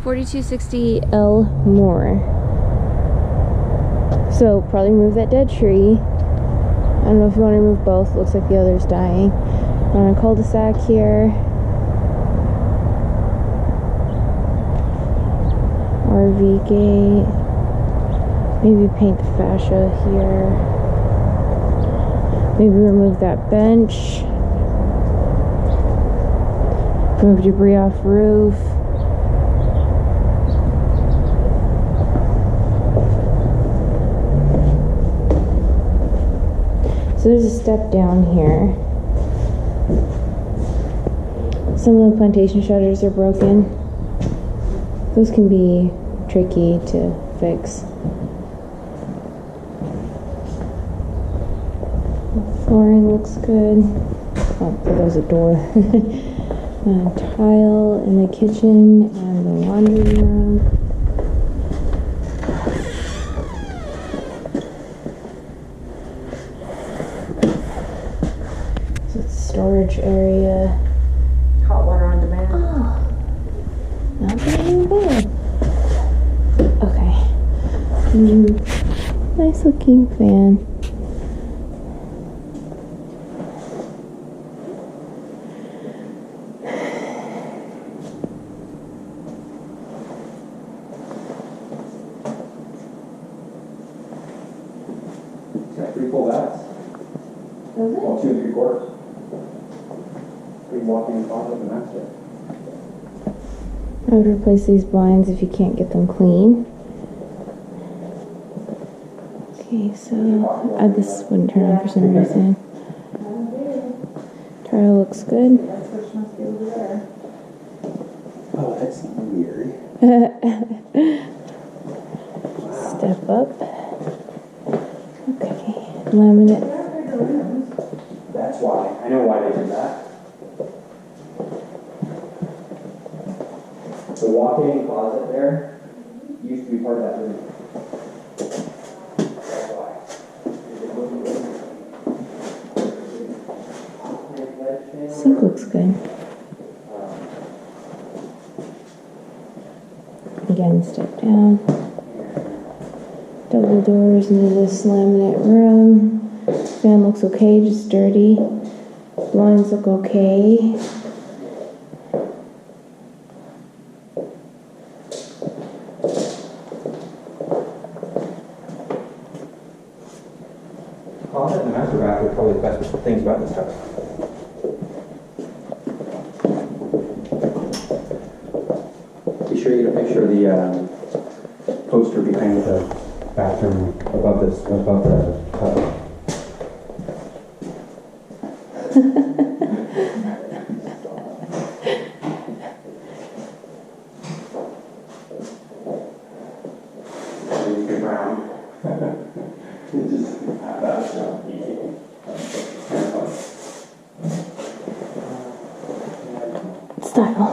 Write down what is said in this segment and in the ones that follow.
4260L Moor. So probably remove that dead tree. I don't know if you want to remove both. Looks like the other's dying. On a cul-de-sac here. RV gate. Maybe paint the fascia here. Maybe remove that bench. Remove debris off roof. So there's a step down here. Some of the plantation shutters are broken. Those can be tricky to fix. Flooring looks good. Oh, there's a door. Tile in the kitchen and the laundry room. So it's a storage area. Hot water on demand. Oh, not bad. Okay. Nice looking fan. Got 3 full baths. Does it? Well, 2 3/4. Big walk-in closet and that's it. I would replace these blinds if you can't get them clean. Okay, so this wouldn't turn on for some reason. Tile looks good. That switch must be over there. Oh, that's weird. Step up. Okay, laminate. That's why. I know why they did that. The walk-in closet there used to be part of that room. That's why. Sink looks good. Again, step down. Double doors into this laminate room. Fan looks okay, just dirty. Blinds look okay. Closet and the master bath are probably the best things about this house. Be sure you get a picture of the poster behind the bathroom above the tub. Brown. Just that's easy. Style.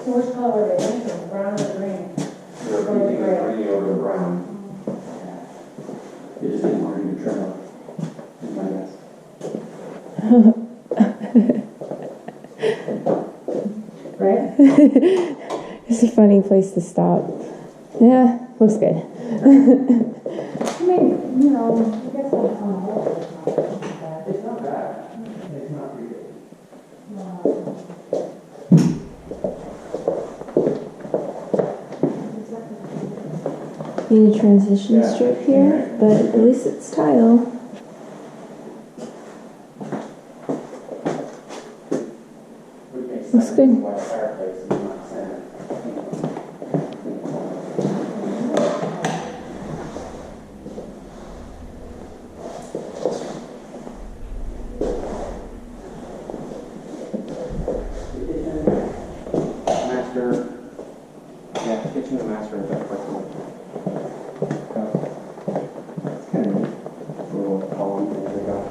So which color are they painting? Brown or green? You're green over the brown. You just didn't want to trim up. Is my guess. Right? It's a funny place to stop. Yeah, looks good. I mean, you know, I guess that's on hold. It's not bad. It's not really good. Need a transition strip here, but at least it's tile. Looks good. Master, yeah, kitchen and master are better flexible. It's kind of neat. Little column thing they got.